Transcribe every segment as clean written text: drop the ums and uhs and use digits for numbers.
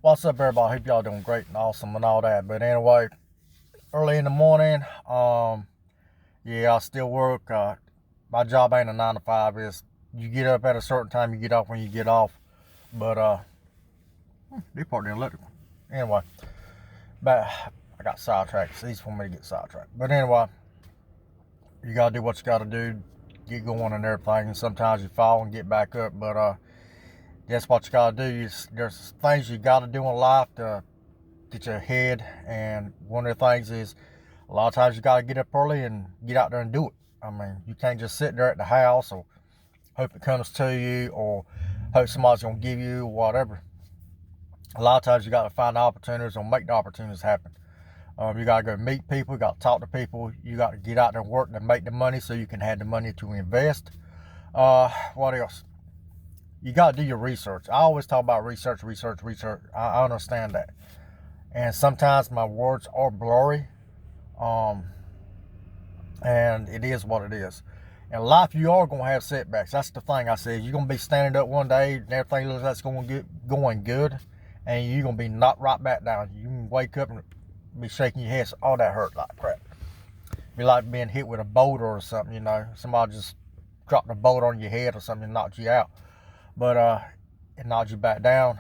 What's up, everybody? Hope y'all doing great and awesome and all that. But anyway, early in the morning, yeah, I still work. My job ain't a 9 to 5. Is you get up at a certain time, you get off when you get off. But they part the electrical. Anyway, but I got sidetracked. It's easy for me to get sidetracked. But anyway, you gotta do what you gotta do, get going and everything. And sometimes you fall and get back up. But that's what you gotta do. There's things you gotta do in life to get your head, and one of the things is a lot of times you gotta get up early and get out there and do it. I mean, you can't just sit there at the house or hope it comes to you or hope somebody's gonna give you whatever. A lot of times you gotta find the opportunities or make the opportunities happen. You gotta go meet people, you gotta talk to people, you gotta get out there and work to make the money so you can have the money to invest. What else? You gotta do your research. I always talk about research. I understand that. And sometimes my words are blurry. And it is what it is. In life, you are going to have setbacks. That's the thing I said. You're going to be standing up one day and everything looks like it's going good, and you're going to be knocked right back down. You can wake up and be shaking your head. Oh, that hurt like crap. Be like being hit with a boulder or something, you know. Somebody just dropped a boulder on your head or something and knocked you out. But it knocked you back down.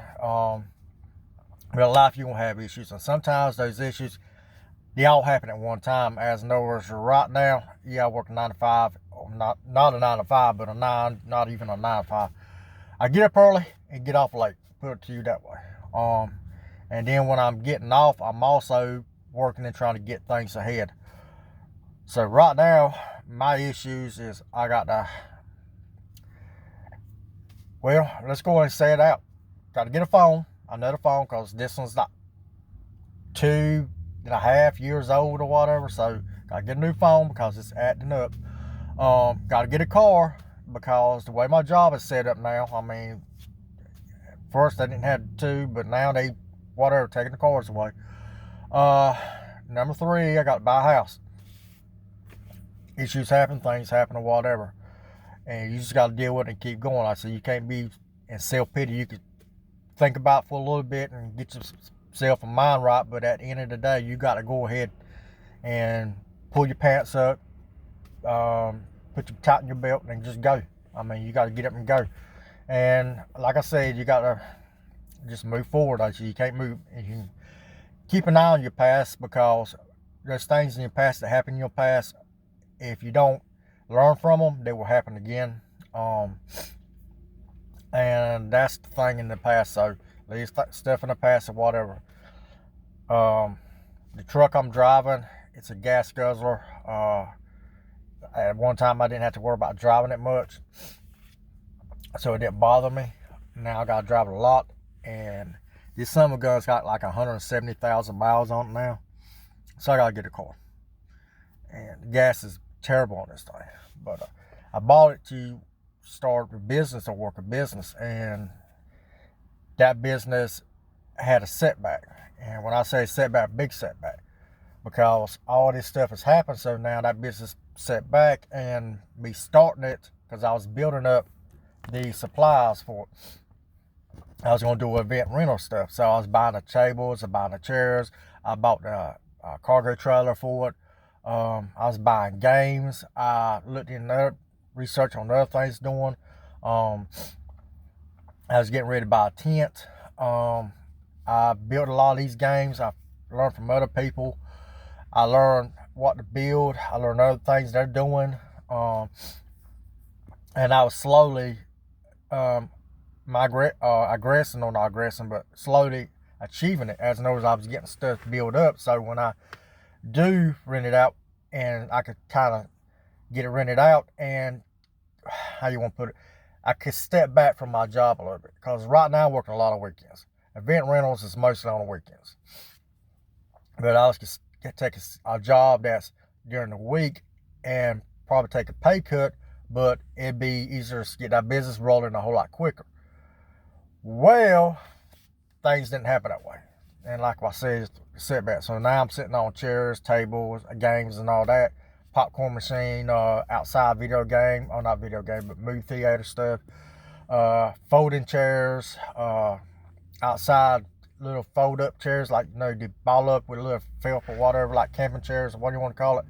Real life, you're going to have issues. And sometimes those issues, they all happen at one time. As in other words, right now, yeah, I work a 9 to 5. Not a 9 to 5, but a 9, not even a 9 to 5. I get up early and get off late. Put it to you that way. And then when I'm getting off, I'm also working and trying to get things ahead. So right now, my issues is I got to, well, let's go ahead and say it out. Got to get a phone, another phone, because this one's not 2.5 years old or whatever. So got to get a new phone because it's acting up. Got to get a car because the way my job is set up now, I mean, first they didn't have two, but now they, whatever, taking the cars away. Number 3, I got to buy a house. Issues happen, things happen or whatever. And you just got to deal with it and keep going. I said, you can't be in self-pity. You could think about it for a little bit and get yourself a mind right, but at the end of the day, you got to go ahead and pull your pants up, put your tighten your belt and just go. I mean, you got to get up and go. And like I said, you got to just move forward. You can't move. You can keep an eye on your past, because there's things in your past that happened in your past. If you don't learn from them, they will happen again. And that's the thing in the past. So leave stuff in the past or whatever. The truck I'm driving, it's a gas guzzler. At one time, I didn't have to worry about driving it much, so it didn't bother me. Now I got to drive it a lot, and this summer gun's got like 170,000 miles on it now, so I got to get a car. And the gas is terrible on this thing, but I bought it to start a business or work a business, and that business had a setback. And when I say setback, big setback, because all this stuff has happened. So now that business set back, and me starting it, because I was building up the supplies for it. I was going to do event rental stuff. So I was buying the tables, I buying the chairs, I bought the cargo trailer for it. I was buying games. I looked in there, research on other things doing. I was getting ready to buy a tent. I built a lot of these games. I learned from other people. I learned what to build. I learned other things they're doing. And I was slowly slowly achieving it. As in other words, I was getting stuff built up. So when I do rent it out, and I could kind of get it rented out, and how you want to put it, I could step back from my job a little bit, because right now I'm working a lot of weekends. Event rentals is mostly on the weekends, but I was just take a job that's during the week and probably take a pay cut, but it'd be easier to get that business rolling a whole lot quicker. Well, things didn't happen that way, and like I said, it's a setback. So now I'm sitting on chairs, tables, games and all that, popcorn machine, outside video game, or not video game, but movie theater stuff, folding chairs, outside little fold up chairs, like, you know, they ball up with a little filth or whatever, like camping chairs or what you want to call it.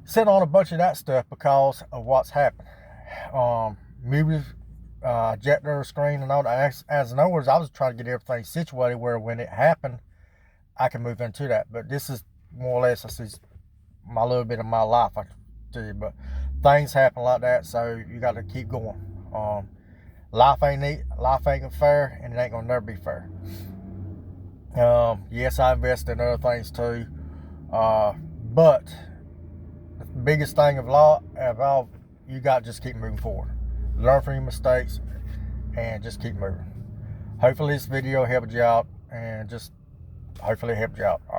Sitting on a bunch of that stuff because of what's happened. Movies, ejector screen and all that. As in other words, I was trying to get everything situated where when it happened, I can move into that. But this is more or less, this is my little bit of my life, I can tell you. But things happen like that, so you got to keep going. Life ain't fair, and it ain't gonna never be fair. Yes, I invest in other things too, but the biggest thing of all, you got to just keep moving forward. Learn from your mistakes and just keep moving. Hopefully this video helped you out, and just hopefully it helped you out. All right.